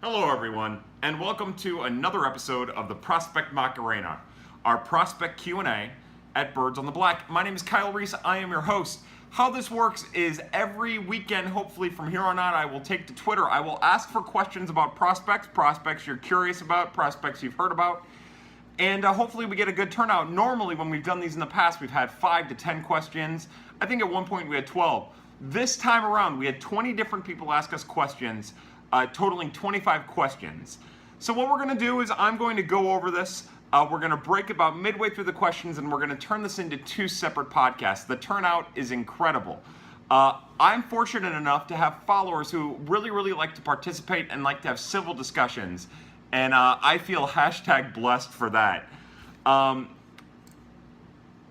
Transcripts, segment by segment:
Hello everyone, and welcome to another episode of the Prospect Macarena, our prospect Q&A at Birds on the Black. My name is Kyle Reis, I am your host. How this works is every weekend, hopefully from here on out, I will take to Twitter. I will ask for questions about prospects you're curious about, prospects you've heard about, and hopefully we get a good turnout. Normally when we've done these in the past, we've had 5 to 10 questions. I think at one point we had 12. This time around, we had 20 different people ask us questions, totaling 25 questions. So what we're going to do is I'm going to go over this. We're going to break about midway through the questions, and we're going to turn this into 2 separate podcasts. The turnout is incredible. I'm fortunate enough to have followers who really like to participate and like to have civil discussions, and I feel #blessed for that.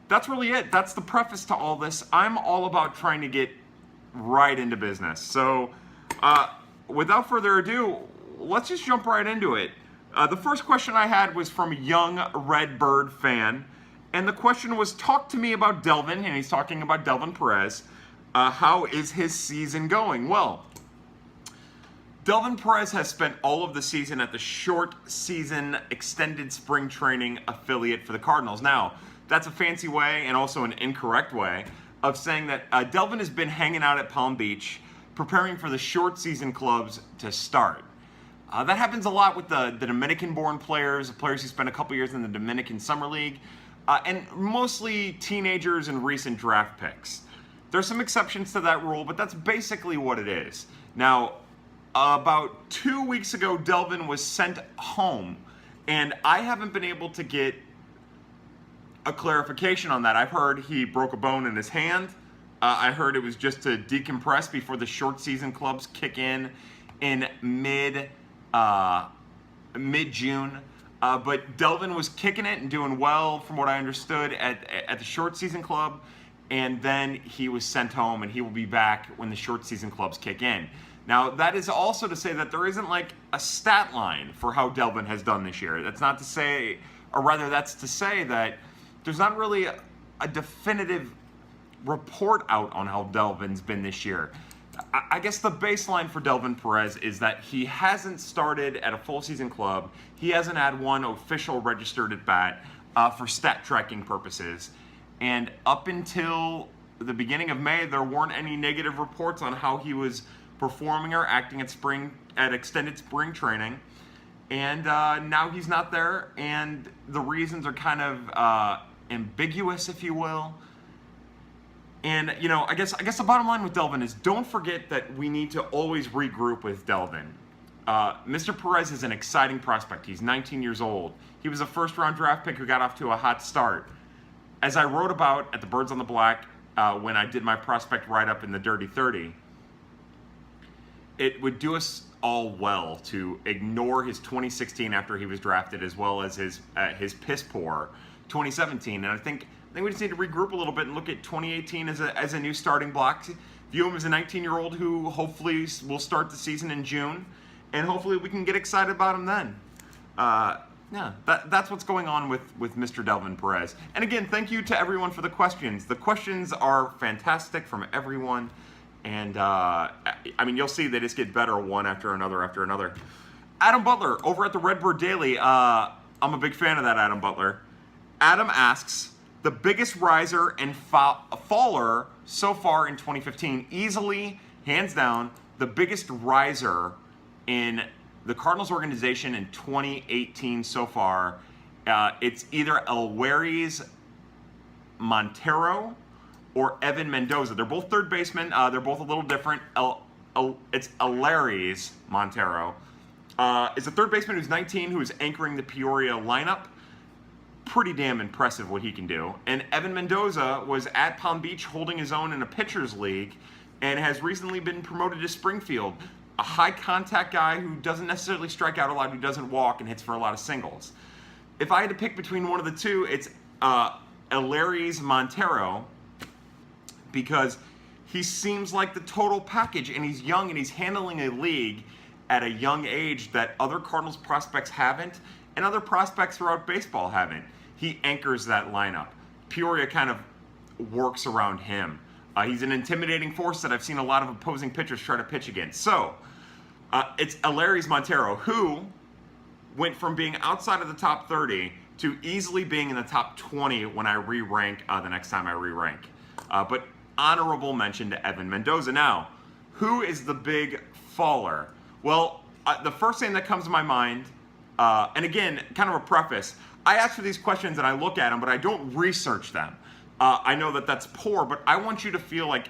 That's really it. That's the preface to all this. I'm all about trying to get right into business. So without further ado, let's just jump right into it. The first question I had was from a young Redbird fan, and the question was, talk to me about Devon, and he's talking about Devon Perez. How is his season going? Well, Devon Perez has spent all of the season at the short season extended spring training affiliate for the Cardinals. Now, that's a fancy way and also an incorrect way of saying that Devon has been hanging out at Palm Beach preparing for the short season clubs to start. That happens a lot with the Dominican-born players who spend a couple years in the Dominican Summer League, and mostly teenagers and recent draft picks. There's some exceptions to that rule, but that's basically what it is. Now, about 2 weeks ago, Devon was sent home, and I haven't been able to get a clarification on that. I've heard he broke a bone in his hand. I heard it was just to decompress before the short season clubs kick in mid-June. But Devon was kicking it and doing well, from what I understood, at the short season club. And then he was sent home, and he will be back when the short season clubs kick in. Now, that is also to say that there isn't like a stat line for how Devon has done this year. That's not to say, or rather that's to say that there's not really a definitive report out on how Devon's been this year. I guess the baseline for Devon Perez is that he hasn't started at a full season club. He hasn't had one official registered at bat for stat tracking purposes. And up until the beginning of May, there weren't any negative reports on how he was performing or acting at extended spring training. And now he's not there, and the reasons are kind of ambiguous, if you will. And, you know, I guess the bottom line with Devon is don't forget that we need to always regroup with Devon. Mr. Perez is an exciting prospect. He's 19 years old. He was a first-round draft pick who got off to a hot start. As I wrote about at the Birds on the Black when I did my prospect write-up in the Dirty 30, it would do us all well to ignore his 2016 after he was drafted, as well as his piss-poor 2017. And I think we just need to regroup a little bit and look at 2018 as a new starting block. View him as a 19-year-old who hopefully will start the season in June, and hopefully we can get excited about him then. Yeah, that's what's going on with Mr. Devon Perez. And again, thank you to everyone for the questions. The questions are fantastic from everyone, and I mean, you'll see they just get better one after another. Adam Butler over at the Redbird Daily. I'm a big fan of that, Adam Butler. Adam asks, the biggest riser and faller so far in 2015, easily, hands down, the biggest riser in the Cardinals organization in 2018 so far. It's either Reis Montero or Evan Mendoza. They're both third basemen. They're both a little different. It's Reis Montero. It's a third baseman who's 19, who is anchoring the Peoria lineup. Pretty damn impressive what he can do. And Evan Mendoza was at Palm Beach holding his own in a pitcher's league and has recently been promoted to Springfield. A high contact guy who doesn't necessarily strike out a lot, who doesn't walk and hits for a lot of singles. If I had to pick between one of the two, it's Reis Montero, because he seems like the total package, and he's young and he's handling a league at a young age that other Cardinals prospects haven't, and other prospects throughout baseball haven't. He anchors that lineup. Peoria kind of works around him. He's an intimidating force that I've seen a lot of opposing pitchers try to pitch against. So, It's Elehuris Montero, who went from being outside of the top 30 to easily being in the top 20 when I re-rank the next time I re-rank. But honorable mention to Evan Mendoza. Now, who is the big faller? Well, the first thing that comes to my mind, and again, kind of a preface, I ask for these questions and I look at them, but I don't research them. I know that that's poor, but I want you to feel like,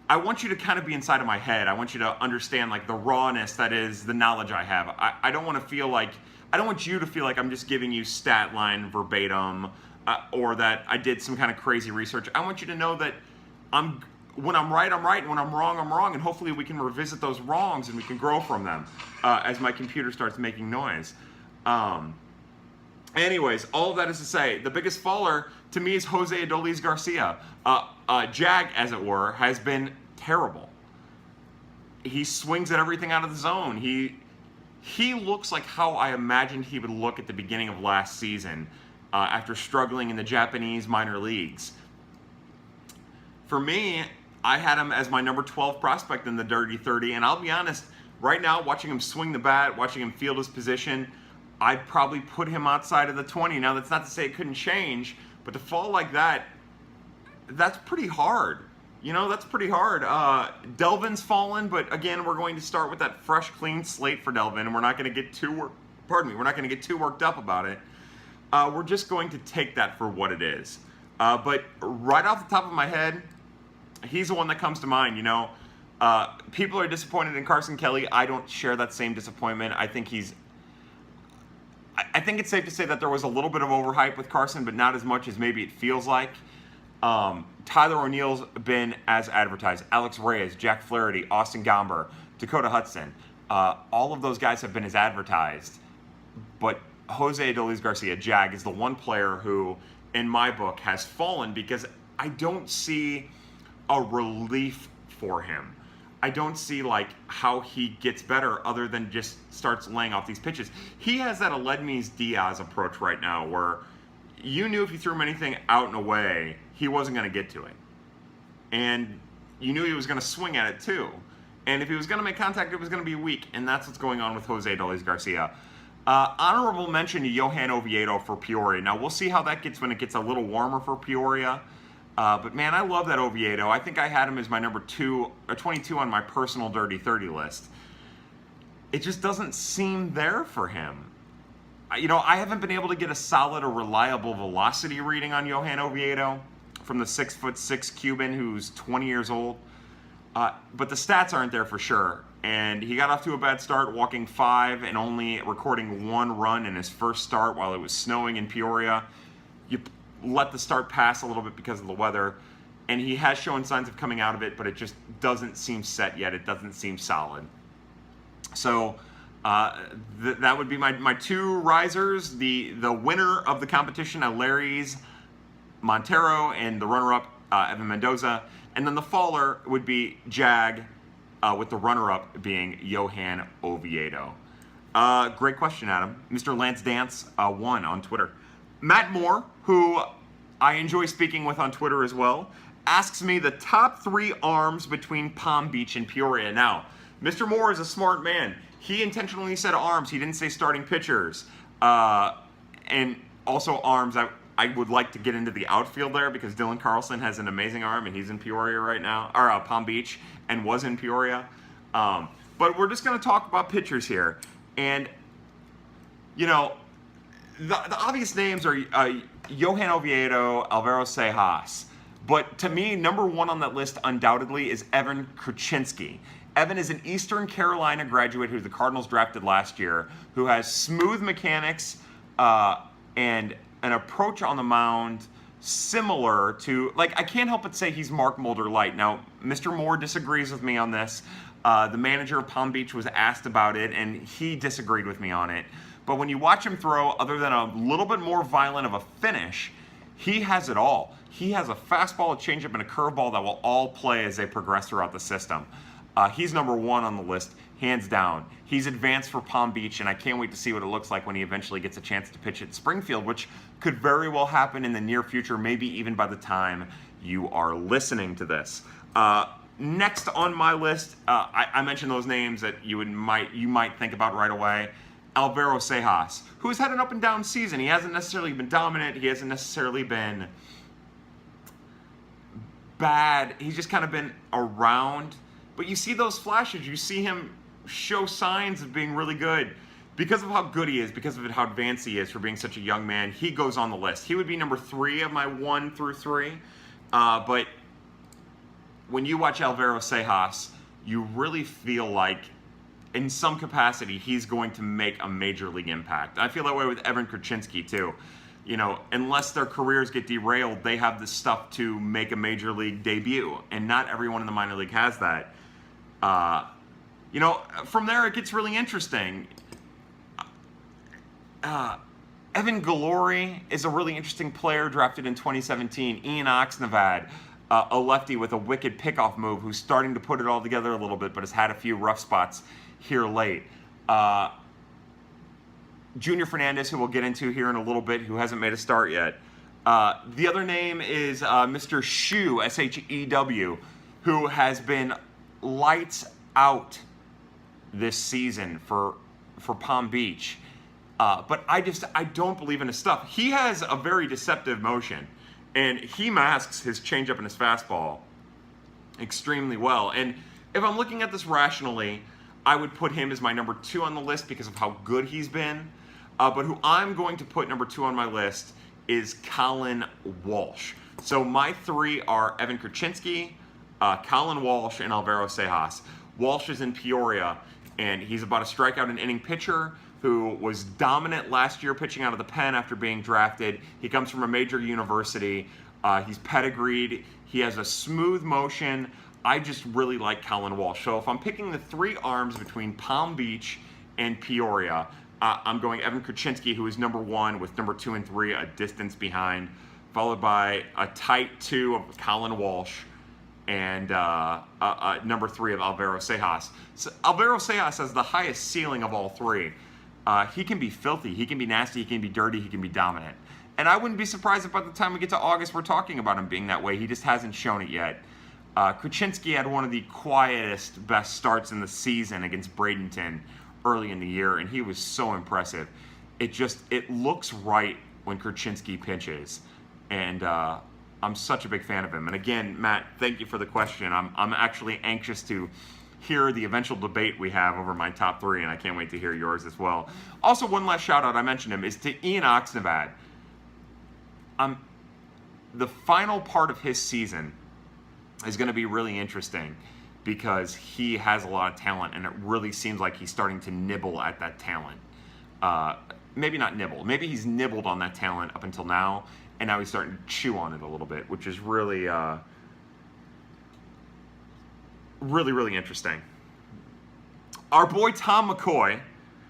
I want you to kind of be inside of my head. I want you to understand like the rawness that is the knowledge I have. I don't want to feel like, I don't want you to feel like I'm just giving you stat line verbatim or that I did some kind of crazy research. I want you to know that when I'm right, I'm right, and when I'm wrong, and hopefully we can revisit those wrongs and we can grow from them as my computer starts making noise. Anyways, all of that is to say, the biggest faller to me is Jose Adolis Garcia. Jag, as it were, has been terrible. He swings at everything out of the zone. He looks like how I imagined he would look at the beginning of last season after struggling in the Japanese minor leagues. For me, I had him as my number 12 prospect in the Dirty 30, and I'll be honest, right now, watching him swing the bat, watching him field his position, I'd probably put him outside of the 20. Now, that's not to say it couldn't change, but to fall like that, that's pretty hard. You know, that's pretty hard. Delvin's fallen, but again, we're going to start with that fresh, clean slate for Delvin, and we're not going to get too worked up about it. We're just going to take that for what it is. But right off the top of my head, he's the one that comes to mind. You know, people are disappointed in Carson Kelly. I don't share that same disappointment. I think it's safe to say that there was a little bit of overhype with Carson, but not as much as maybe it feels like. Tyler O'Neill's been as advertised. Alex Reis, Jack Flaherty, Austin Gomber, Dakota Hudson. All of those guys have been as advertised. But Jose Adolis Garcia, Jag, is the one player who, in my book, has fallen because I don't see a relief for him. I don't see like how he gets better other than just starts laying off these pitches. He has that Aledmys Diaz approach right now where you knew if you threw him anything out and away, he wasn't going to get to it. And you knew he was going to swing at it too. And if he was going to make contact, it was going to be weak. And that's what's going on with Jose Adolis Garcia. Honorable mention to Johan Oviedo for Peoria. Now, we'll see how that gets when it gets a little warmer for Peoria. But man, I love that Oviedo. I think I had him as my number 22 on my personal Dirty 30 list. It just doesn't seem there for him. You know, I haven't been able to get a solid or reliable velocity reading on Johan Oviedo from the 6'6" Cuban who's 20 years old. But the stats aren't there for sure. And he got off to a bad start, walking 5 and only recording 1 run in his first start while it was snowing in Peoria. You let the start pass a little bit because of the weather, and he has shown signs of coming out of it, but it just doesn't seem set yet. It doesn't seem solid. So that would be my 2 risers. The winner of the competition, Elehuris Montero, and the runner-up, Evan Mendoza. And then the faller would be Jag, with the runner-up being Johan Oviedo. Great question, Adam. Mr. Lance Dance 1 on Twitter. Matt Moore, who I enjoy speaking with on Twitter as well, asks me the top 3 arms between Palm Beach and Peoria. Now, Mr. Moore is a smart man. He intentionally said arms. He didn't say starting pitchers. And also arms. I would like to get into the outfield there because Dylan Carlson has an amazing arm and he's in Peoria right now, or Palm Beach, and was in Peoria. But we're just going to talk about pitchers here. And, you know, the obvious names are Johan Oviedo, Alvaro Sejas. But to me, number 1 on that list undoubtedly is Evan Kruczynski. Evan is an Eastern Carolina graduate who the Cardinals drafted last year, who has smooth mechanics and an approach on the mound similar to, like, I can't help but say he's Mark Mulder light. Now, Mr. Moore disagrees with me on this. The manager of Palm Beach was asked about it, and he disagreed with me on it. But when you watch him throw, other than a little bit more violent of a finish, he has it all. He has a fastball, a changeup, and a curveball that will all play as they progress throughout the system. He's number 1 on the list, hands down. He's advanced for Palm Beach, and I can't wait to see what it looks like when he eventually gets a chance to pitch at Springfield, which could very well happen in the near future, maybe even by the time you are listening to this. Next on my list, I mentioned those names that you might think about right away. Alvaro Seijas, who has had an up and down season. He hasn't necessarily been dominant. He hasn't necessarily been bad. He's just kind of been around. But you see those flashes. You see him show signs of being really good. Because of how good he is, because of how advanced he is for being such a young man, he goes on the list. He would be number 3 of my 1 through 3. But when you watch Alvaro Seijas, you really feel like, in some capacity, he's going to make a major league impact. I feel that way with Evan Kurchinski, too. You know, unless their careers get derailed, they have the stuff to make a major league debut. And not everyone in the minor league has that. You know, from there, it gets really interesting. Evan Galori is a really interesting player drafted in 2017. Ian Oxnavad, a lefty with a wicked pickoff move who's starting to put it all together a little bit, but has had a few rough spots here late. Junior Fernandez, who we'll get into here in a little bit, who hasn't made a start yet. The other name is Mr. Shew, S-H-E-W, who has been lights out this season for Palm Beach. But I don't believe in his stuff. He has a very deceptive motion, and he masks his changeup and his fastball extremely well. And if I'm looking at this rationally, I would put him as my number 2 on the list because of how good he's been. But who I'm going to put number 2 on my list is Colin Walsh. So my 3 are Evan Kurchinski, Colin Walsh, and Alvaro Seijas. Walsh is in Peoria, and he's about a strikeout an inning pitcher who was dominant last year pitching out of the pen after being drafted. He comes from a major university. He's pedigreed. He has a smooth motion. I just really like Colin Walsh. So if I'm picking the 3 arms between Palm Beach and Peoria, I'm going Evan Kurchinski, who is number 1, with number 2 and 3 a distance behind, followed by a tight 2 of Colin Walsh, and number 3 of Alvaro Seijas. So Alvaro Seijas has the highest ceiling of all 3. He can be filthy, he can be nasty, he can be dirty, he can be dominant. And I wouldn't be surprised if by the time we get to August we're talking about him being that way. He just hasn't shown it yet. Kurchinski had one of the quietest, best starts in the season against Bradenton early in the year, and he was so impressive. It looks right when Kurchinski pitches, and I'm such a big fan of him. And again, Matt, thank you for the question. I'm actually anxious to hear the eventual debate we have over my top 3, and I can't wait to hear yours as well. Also, one last shout out, I mentioned him, is to Ian Oxnavad. The final part of his season is going to be really interesting because he has a lot of talent, and it really seems like he's starting to nibble at that talent. Maybe not nibble. Maybe he's nibbled on that talent up until now, and now he's starting to chew on it a little bit, which is really, really interesting. Our boy Tom McCoy,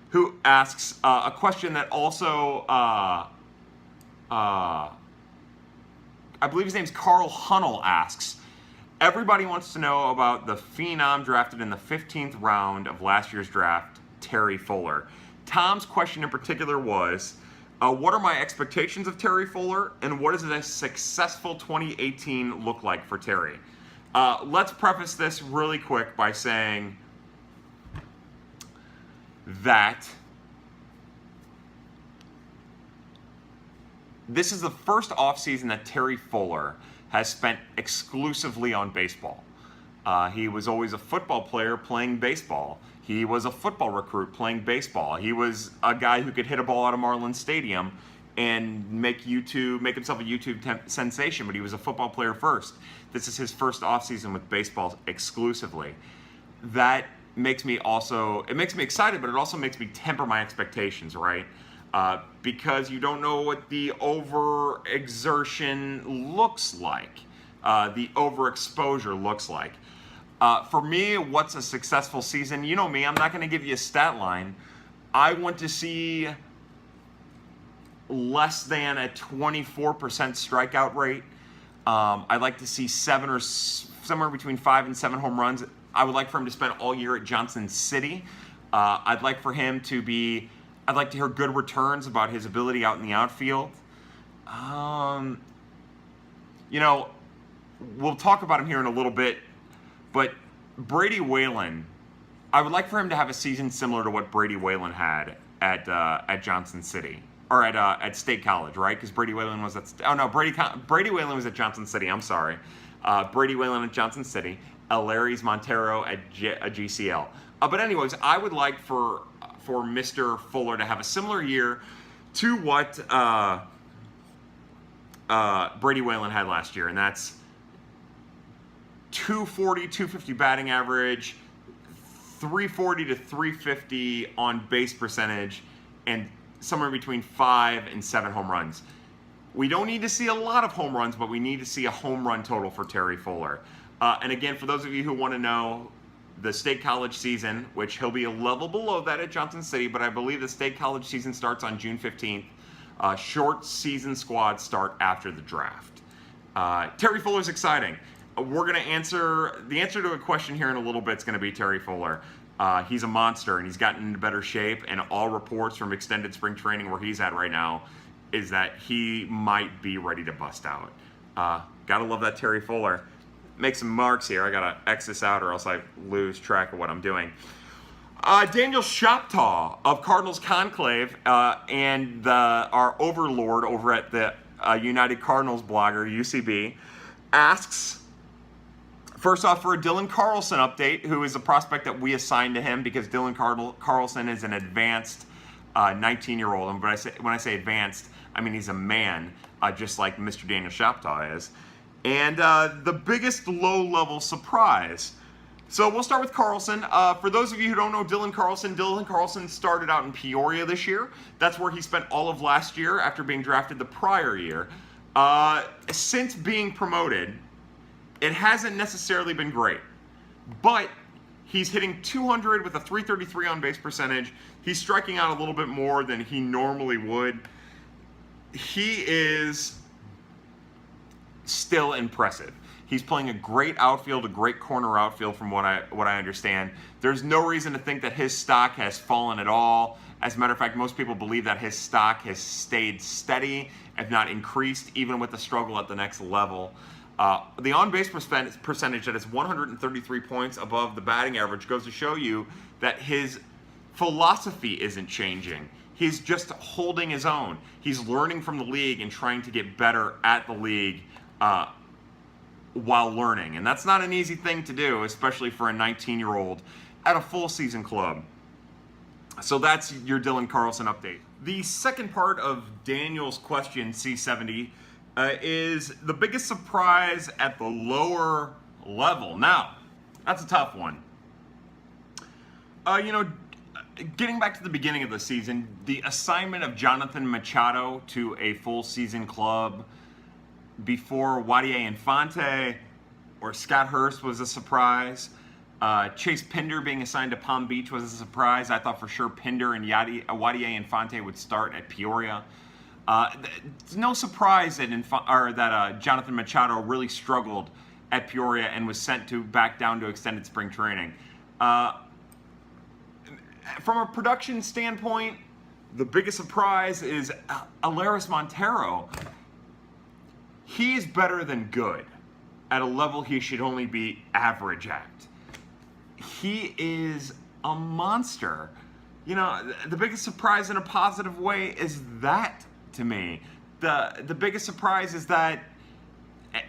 who asks a question that also, I believe his name's Carl Hunnell, asks, everybody wants to know about the phenom drafted in the 15th round of last year's draft, Terry Fuller. Tom's question in particular was, what are my expectations of Terry Fuller, and what does a successful 2018 look like for Terry? Let's preface this really quick by saying that this is the first offseason that Terry Fuller has spent exclusively on baseball. He was always a football player playing baseball. He was a football recruit playing baseball. He was a guy who could hit a ball out of Marlins Stadium and make himself a YouTube sensation, but he was a football player first. This is his first offseason with baseball exclusively. That makes me excited, but it also makes me temper my expectations, right? Because you don't know what the overexertion looks like, the overexposure looks like. For me, what's a successful season? You know me, I'm not going to give you a stat line. I want to see less than a 24% strikeout rate. I'd like to see somewhere between 5 and 7 home runs. I would like for him to spend all year at Johnson City. I'd like to hear good returns about his ability out in the outfield. We'll talk about him here in a little bit. But Brady Whalen, I would like for him to have a season similar to what Brady Whalen had at Johnson City. Or at State College, right? Because Brady Whalen was at... Brady Whalen was at Johnson City. I'm sorry. Brady Whalen at Johnson City. Larry's Montero at GCL. But anyways, I would like for Mr. Fuller to have a similar year to what Brady Whalen had last year. And that's 240, 250 batting average, 340 to 350 on base percentage, and somewhere between 5 and 7 home runs. We don't need to see a lot of home runs, but we need to see a home run total for Terry Fuller. And again, for those of you who want to know the State College season, which he'll be a level below that at Johnson City, but I believe the State College season starts on June 15th. Short season squads start after the draft. Terry Fuller's exciting. We're going to answer to a question here in a little bit. It's going to be Terry Fuller. He's a monster, and he's gotten into better shape, and all reports from extended spring training where he's at right now is that he might be ready to bust out. Gotta love that Terry Fuller. Make some marks here. I gotta X this out or else I lose track of what I'm doing. Daniel Shoptaw of Cardinals Conclave and our overlord over at the United Cardinals blogger, UCB, asks... First off, for a Dylan Carlson update, who is a prospect that we assigned to him because Dylan Carlson is an advanced 19-year-old. And when I say advanced, I mean he's a man, just like Mr. Daniel Shoptaw is. And the biggest low-level surprise. So we'll start with Carlson. For those of you who don't know Dylan Carlson started out in Peoria this year. That's where he spent all of last year after being drafted the prior year. Since being promoted, it hasn't necessarily been great, but he's hitting 200 with a 333 on base percentage. He's striking out a little bit more than he normally would. He is still impressive. He's playing a great outfield, a great corner outfield from what I understand. There's no reason to think that his stock has fallen at all. As a matter of fact, most people believe that his stock has stayed steady, if not increased, even with the struggle at the next level. The on-base percentage that is 133 points above the batting average goes to show you that his philosophy isn't changing. He's just holding his own. He's learning from the league and trying to get better at the league while learning. And that's not an easy thing to do, especially for a 19-year-old at a full season club. So that's your Dylan Carlson update. The second part of Daniel's question, C70, is the biggest surprise at the lower level. Now, that's a tough one. Getting back to the beginning of the season, the assignment of Jonathan Machado to a full season club before Wadier Infante or Scott Hurst was a surprise. Chase Pinder being assigned to Palm Beach was a surprise. I thought for sure Pinder and Wadier Infante would start at Peoria. It's no surprise that Jonathan Machado really struggled at Peoria and was sent back down to extended spring training. From a production standpoint, the biggest surprise is Alaris Montero. He is better than good at a level he should only be average at. He is a monster. The biggest surprise in a positive way is that. To me, the biggest surprise is that,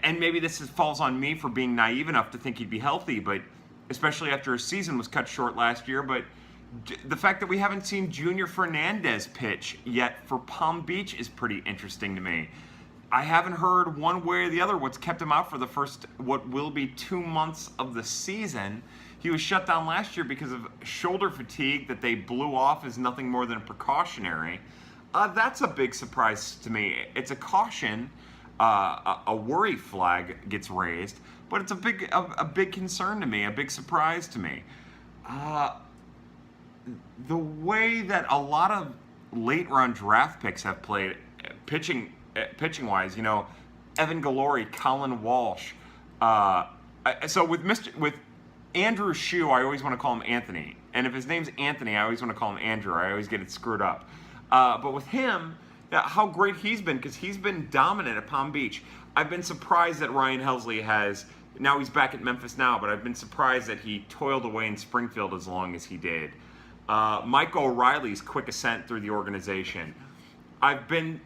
and maybe this falls on me for being naive enough to think he'd be healthy, but especially after his season was cut short last year, but the fact that we haven't seen Junior Fernandez pitch yet for Palm Beach is pretty interesting to me. I haven't heard one way or the other what's kept him out for the first, what will be 2 months of the season. He was shut down last year because of shoulder fatigue that they blew off as nothing more than a precautionary. That's a big surprise to me. It's a caution, a worry flag gets raised, but it's a big concern to me, a big surprise to me. The way that a lot of late round draft picks have played, pitching wise, Evan Galori, Colin Walsh. So with Andrew Shue, I always want to call him Anthony, and if his name's Anthony, I always want to call him Andrew. I always get it screwed up. But with him, how great he's been, because he's been dominant at Palm Beach. I've been surprised that Ryan Helsley has Now he's back at Memphis now, but I've been surprised that he toiled away in Springfield as long as he did. Mike O'Reilly's quick ascent through the organization. I've been,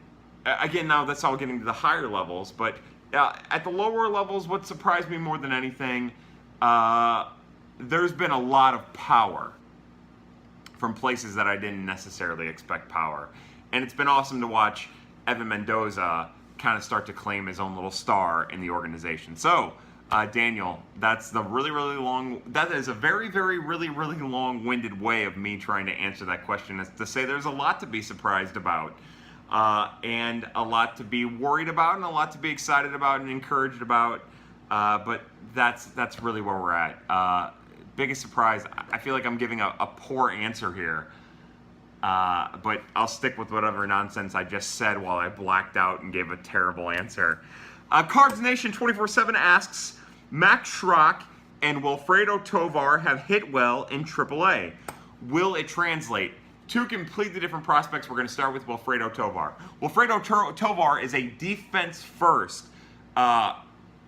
again, now that's all getting to the higher levels, but at the lower levels, what surprised me more than anything, there's been a lot of power from places that I didn't necessarily expect power. And it's been awesome to watch Evan Mendoza kind of start to claim his own little star in the organization. So, Daniel, that's the really, really long, that is a very, very, really, really long-winded way of me trying to answer that question, is to say there's a lot to be surprised about, and a lot to be worried about, and a lot to be excited about and encouraged about, but that's really where we're at. Biggest surprise, I feel like I'm giving a poor answer here, but I'll stick with whatever nonsense I just said while I blacked out and gave a terrible answer. Cards Nation 24/7 asks, Max Schrock and Wilfredo Tovar have hit well in AAA. Will it translate? Two completely different prospects. We're going to start with Wilfredo Tovar. Wilfredo Tovar is a defense-first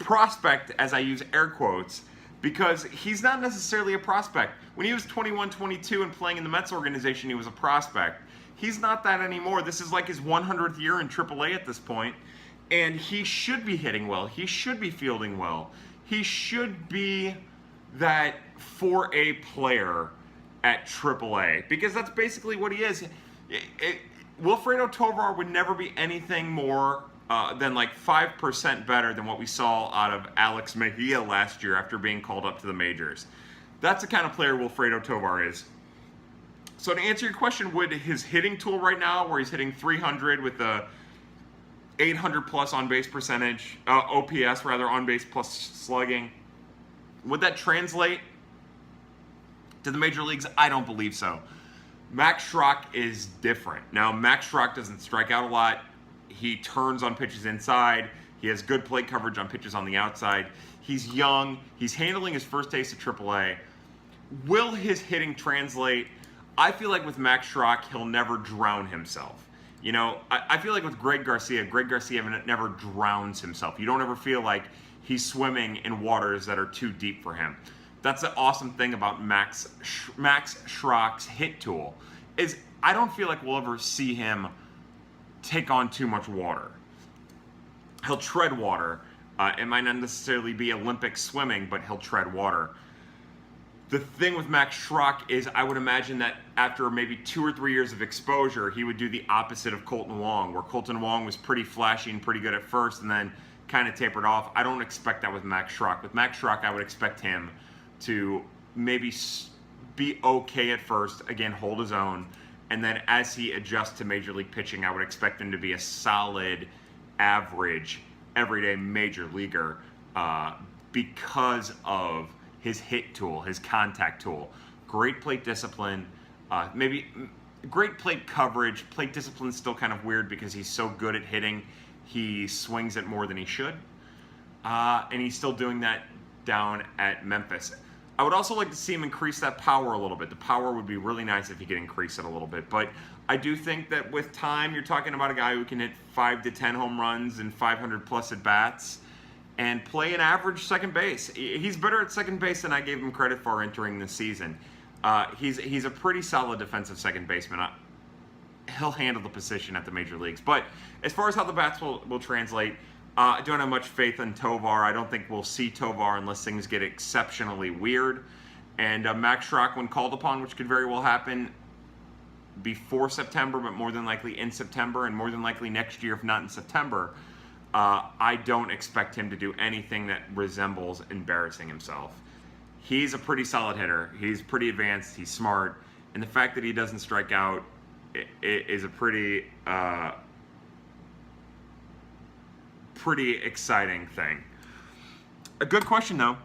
prospect, as I use air quotes, because he's not necessarily a prospect. When he was 21, 22 and playing in the Mets organization, he was a prospect. He's not that anymore. This is like his 100th year in AAA at this point, and he should be hitting well. He should be fielding well. He should be that 4A player at AAA, because that's basically what he is. Wilfredo Tovar would never be anything more than like 5% better than what we saw out of Alex Mejia last year after being called up to the majors. That's the kind of player Wilfredo Tovar is. So to answer your question, would his hitting tool right now, where he's hitting 300 with a 800 plus on-base percentage, OPS rather, on-base plus slugging, would that translate to the major leagues? I don't believe so. Max Schrock is different. Now, Max Schrock doesn't strike out a lot. He turns on pitches inside. He has good plate coverage on pitches on the outside. He's young. He's handling his first taste of AAA. Will his hitting translate? I feel like with Max Schrock, he'll never drown himself. You know, I feel like with Greg Garcia never drowns himself. You don't ever feel like he's swimming in waters that are too deep for him. That's the awesome thing about Max Schrock's hit tool, is I don't feel like we'll ever see him take on too much water. He'll tread water. It might not necessarily be Olympic swimming, but he'll tread water. The thing with Max Schrock is I would imagine that after maybe 2 or 3 years of exposure, he would do the opposite of Colton Wong, where Colton Wong was pretty flashy and pretty good at first and then kind of tapered off. I don't expect that with Max Schrock. With Max Schrock, I would expect him to maybe be okay at first, again, hold his own, and then as he adjusts to major league pitching, I would expect him to be a solid, average, everyday major leaguer because of his hit tool, his contact tool. Great plate discipline, maybe great plate coverage. Plate discipline is still kind of weird because he's so good at hitting, he swings it more than he should. And he's still doing that down at Memphis. I would also like to see him increase that power a little bit. The power would be really nice if he could increase it a little bit. But I do think that with time, you're talking about a guy who can hit 5 to 10 home runs and 500 plus at bats and play an average second base. He's better at second base than I gave him credit for entering the season. He's a pretty solid defensive second baseman. He'll handle the position at the major leagues. But as far as how the bats will translate, I don't have much faith in Tovar. I don't think we'll see Tovar unless things get exceptionally weird. And Max Schrock, when called upon, which could very well happen before September, but more than likely in September, and more than likely next year, if not in September, I don't expect him to do anything that resembles embarrassing himself. He's a pretty solid hitter. He's pretty advanced. He's smart. And the fact that he doesn't strike out is a pretty exciting thing. A good question, though.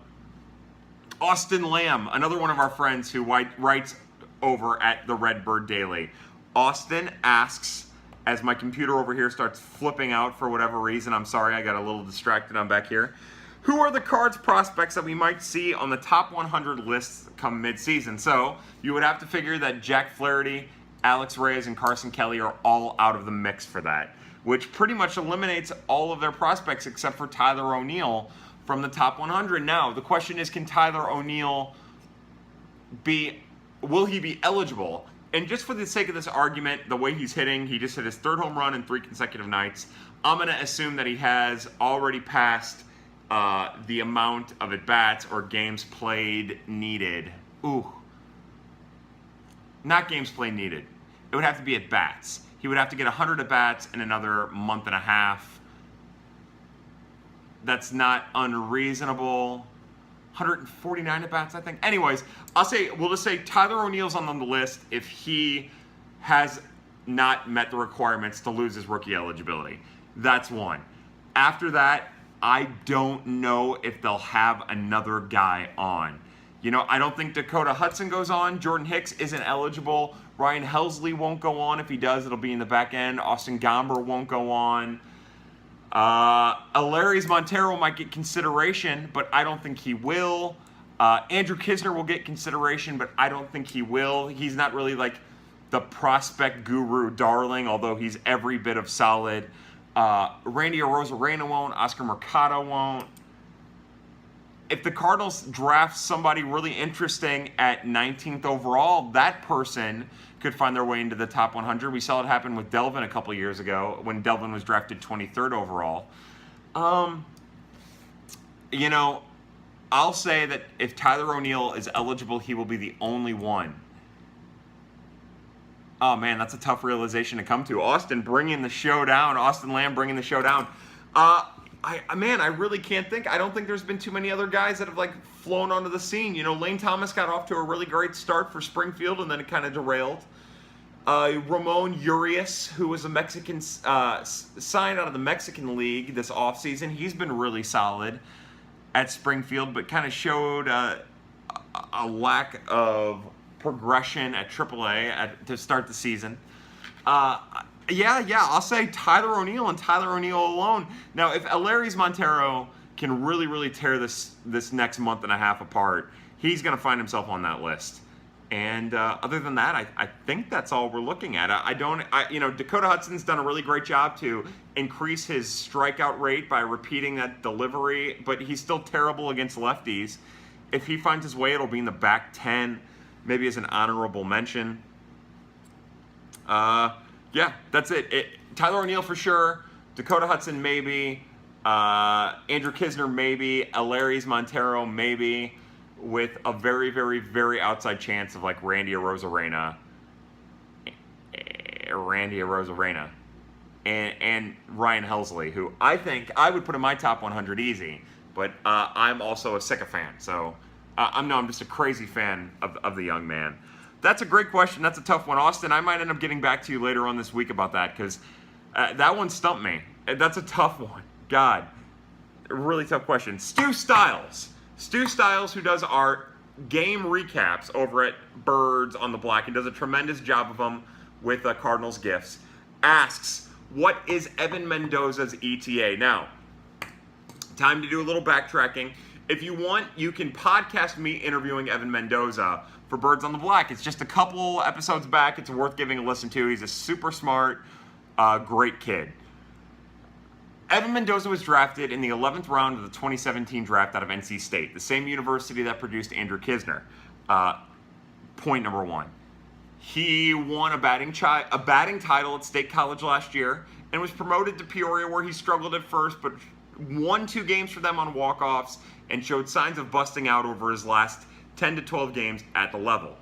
Austin Lamb, another one of our friends who writes over at the Redbird Daily. Austin asks, as my computer over here starts flipping out for whatever reason, I'm sorry, I got a little distracted, I'm back here. Who are the Cards prospects that we might see on the top 100 lists come mid-season? So you would have to figure that Jack Flaherty, Alex Reis, and Carson Kelly are all out of the mix for that, which pretty much eliminates all of their prospects except for Tyler ONeill from the top 100. Now, the question is, can Tyler ONeill will he be eligible? And just for the sake of this argument, the way he's hitting, he just hit his 3rd home run in 3 consecutive nights. I'm going to assume that he has already passed the amount of at-bats or games played needed. Ooh. Not games played needed. It would have to be at-bats. He would have to get 100 at-bats in another month and a half. That's not unreasonable. 149 at-bats, I think. Anyways, we'll just say Tyler ONeill's on the list if he has not met the requirements to lose his rookie eligibility. That's one. After that, I don't know if they'll have another guy on. I don't think Dakota Hudson goes on. Jordan Hicks isn't eligible. Ryan Helsley won't go on. If he does, it'll be in the back end. Austin Gomber won't go on. Alaris Montero might get consideration, but I don't think he will. Andrew Kisner will get consideration, but I don't think he will. He's not really like the prospect guru darling, although he's every bit of solid. Randy Arozarena won't. Oscar Mercado won't. If the Cardinals draft somebody really interesting at 19th overall, that person could find their way into the top 100. We saw it happen with Delvin a couple years ago when Delvin was drafted 23rd overall. I'll say that if Tyler ONeill is eligible, he will be the only one. Oh, man, that's a tough realization to come to. Austin bringing the show down. Austin Lamb bringing the show down. I really can't think. I don't think there's been too many other guys that have, flown onto the scene. Lane Thomas got off to a really great start for Springfield, and then it kind of derailed. Ramon Urias, who was a Mexican, signed out of the Mexican League this offseason. He's been really solid at Springfield, but kind of showed a lack of progression at AAA to start the season. I'll say Tyler ONeill and Tyler ONeill alone. Now, if Alaris Montero can really, really tear this next month and a half apart, he's going to find himself on that list. And other than that, I think that's all we're looking at. Dakota Hudson's done a really great job to increase his strikeout rate by repeating that delivery, but he's still terrible against lefties. If he finds his way, it'll be in the back 10, maybe as an honorable mention. That's it. Tyler ONeill for sure. Dakota Hudson maybe. Andrew Kisner maybe. Alaris Montero maybe. With a very, very, very outside chance of Randy Arozarena. And Ryan Helsley, who I think I would put in my top 100 easy. But I'm also a sycophant. So I'm just a crazy fan of the young man. That's a great question. That's a tough one. Austin, I might end up getting back to you later on this week about that because that one stumped me. That's a tough one. God, a really tough question. Stu Styles, who does our game recaps over at Birds on the Black and does a tremendous job of them with Cardinals Gifts, asks, what is Evan Mendoza's ETA? Now, time to do a little backtracking. If you want, you can podcast me interviewing Evan Mendoza for Birds on the Black. It's just a couple episodes back. It's worth giving a listen to. He's a super smart, great kid. Evan Mendoza was drafted in the 11th round of the 2017 draft out of NC State, the same university that produced Andrew Kisner. Point number one. He won a batting title at State College last year and was promoted to Peoria, where he struggled at first, but won 2 games for them on walk-offs and showed signs of busting out over his last 10 to 12 games at the level.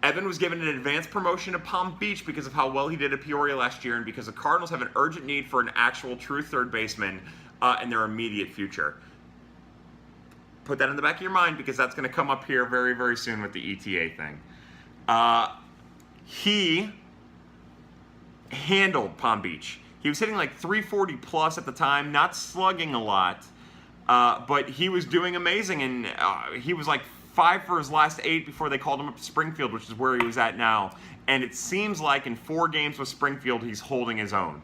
Evan was given an advanced promotion to Palm Beach because of how well he did at Peoria last year and because the Cardinals have an urgent need for an actual true third baseman in their immediate future. Put that in the back of your mind because that's going to come up here very, very soon with the ETA thing. He handled Palm Beach. He was hitting 340 plus at the time, not slugging a lot, but he was doing amazing, and he was 5 for his last 8 before they called him up to Springfield, which is where he was at now. And it seems like in 4 games with Springfield, he's holding his own.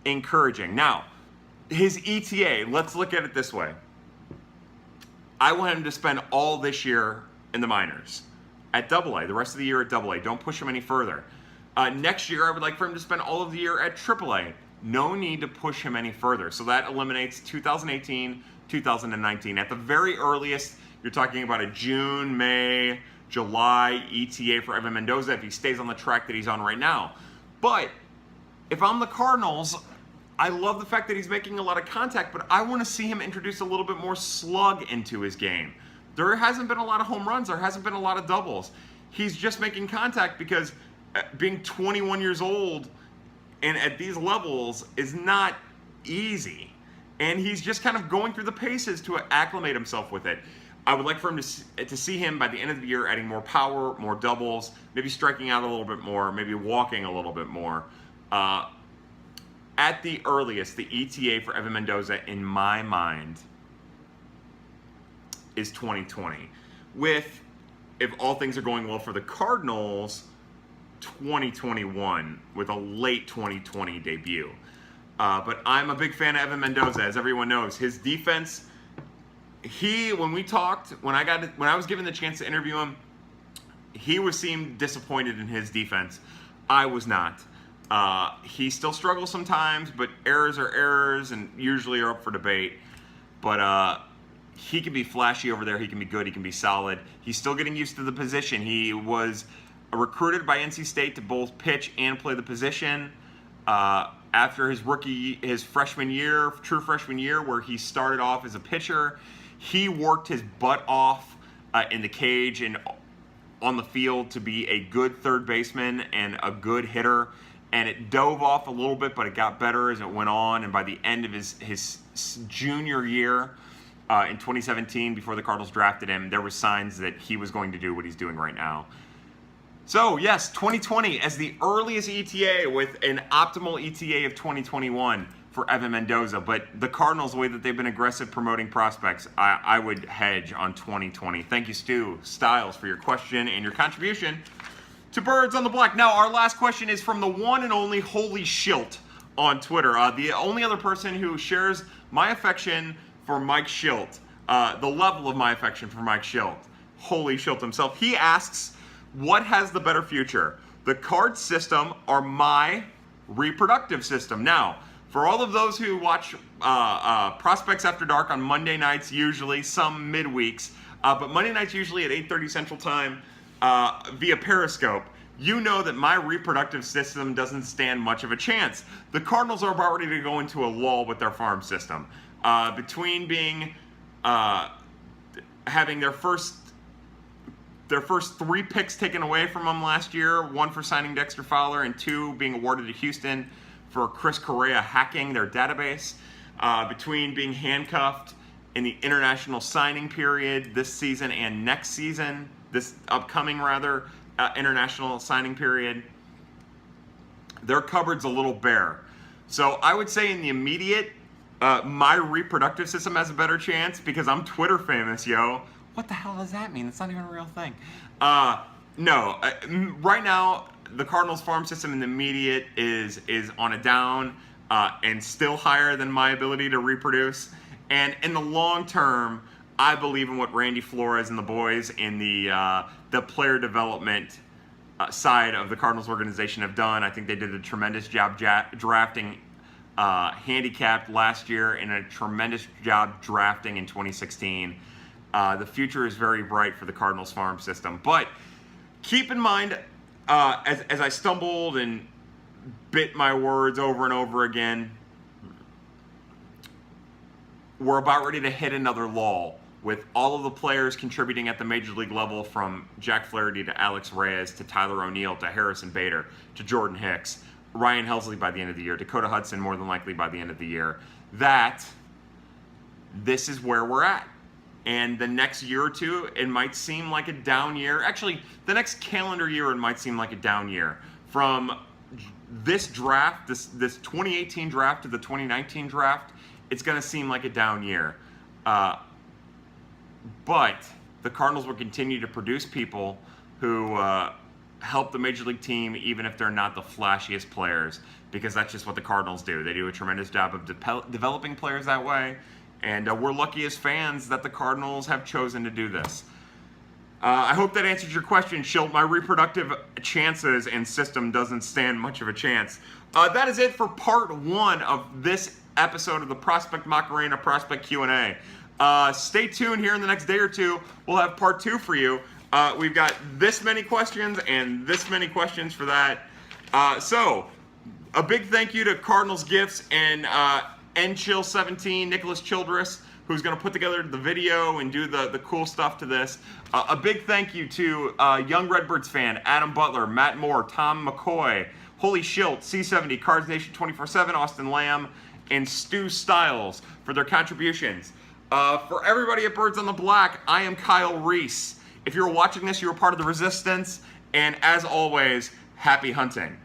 Encouraging. Now, his ETA, let's look at it this way. I want him to spend all this year in the minors at AA, the rest of the year at AA. Don't push him any further. Next year, I would like for him to spend all of the year at AAA. No need to push him any further. So that eliminates 2018, 2019. At the very earliest, you're talking about a June, May, July ETA for Evan Mendoza if he stays on the track that he's on right now. But if I'm the Cardinals, I love the fact that he's making a lot of contact, but I want to see him introduce a little bit more slug into his game. There hasn't been a lot of home runs. There hasn't been a lot of doubles. He's just making contact because being 21 years old and at these levels is not easy. And he's just kind of going through the paces to acclimate himself with it. I would like for him to see him by the end of the year adding more power, more doubles, maybe striking out a little bit more, maybe walking a little bit more. At the earliest, the ETA for Evan Mendoza, in my mind, is 2020. With, if all things are going well for the Cardinals, 2021 with a late 2020 debut. But I'm a big fan of Evan Mendoza, as everyone knows. His defense, when we talked, when I was given the chance to interview him, he seemed disappointed in his defense. I was not. He still struggles sometimes, but errors are errors and usually are up for debate. But he can be flashy over there. He can be good. He can be solid. He's still getting used to the position. He was recruited by NC State to both pitch and play the position. After his freshman year, true freshman year, where he started off as a pitcher, he worked his butt off in the cage and on the field to be a good third baseman and a good hitter. And it dove off a little bit, but it got better as it went on. And by the end of his junior year in 2017, before the Cardinals drafted him, there were signs that he was going to do what he's doing right now. So, yes, 2020 as the earliest ETA with an optimal ETA of 2021 for Evan Mendoza. But the Cardinals, the way that they've been aggressive promoting prospects, I would hedge on 2020. Thank you, Stu Styles, for your question and your contribution to Birds on the Black. Now, our last question is from the one and only Holy Schilt on Twitter. The only other person who shares my affection for Mike Schilt, the level of my affection for Mike Schilt, Holy Schilt himself. He asks, what has the better future, the card system or my reproductive system? Now, for all of those who watch Prospects After Dark on Monday nights, usually, some midweeks, but Monday nights usually at 8:30 Central Time, via Periscope, you know that my reproductive system doesn't stand much of a chance. The Cardinals are about ready to go into a lull with their farm system. Between being having their first 3 picks taken away from them last year, 1 for signing Dexter Fowler and 2 being awarded to Houston for Chris Correa hacking their database, between being handcuffed in the international signing period this season and next season, this upcoming international signing period, their cupboard's a little bare. So I would say in the immediate, my reproductive system has a better chance because I'm Twitter famous, yo. What the hell does that mean? It's not even a real thing. No, right now the Cardinals farm system in the immediate is on a down and still higher than my ability to reproduce. And in the long term, I believe in what Randy Flores and the boys in the player development side of the Cardinals organization have done. I think they did a tremendous job drafting handicapped last year and a tremendous job drafting in 2016. The future is very bright for the Cardinals farm system. But keep in mind, as I stumbled and bit my words over and over again, we're about ready to hit another lull with all of the players contributing at the major league level, from Jack Flaherty to Alex Reis to Tyler ONeill to Harrison Bader to Jordan Hicks, Ryan Helsley by the end of the year, Dakota Hudson more than likely by the end of the year, that this is where we're at. And the next year or two, it might seem like a down year. Actually, the next calendar year, it might seem like a down year. From this draft, this 2018 draft to the 2019 draft, it's going to seem like a down year. But the Cardinals will continue to produce people who help the Major League team, even if they're not the flashiest players, because that's just what the Cardinals do. They do a tremendous job of developing players that way, and we're lucky as fans that the Cardinals have chosen to do this. I hope that answers your question, Schilt. My reproductive chances and system doesn't stand much of a chance. That is it for part 1 of this episode of the Prospect Macarena Prospect Q&A. Stay tuned here in the next day or two. We'll have part 2 for you. We've got this many questions and this many questions for that. So, a big thank you to Cardinals Gifts and NChill17, Nicholas Childress, who's going to put together the video and do the cool stuff to this. A big thank you to Young Redbirds fan, Adam Butler, Matt Moore, Tom McCoy, Holy Schilt, C70, Cards Nation 24/7, Austin Lamb, and Stu Stiles for their contributions. For everybody at Birds on the Black, I am Kyle Reis. If you're watching this, you're a part of the resistance, and as always, happy hunting.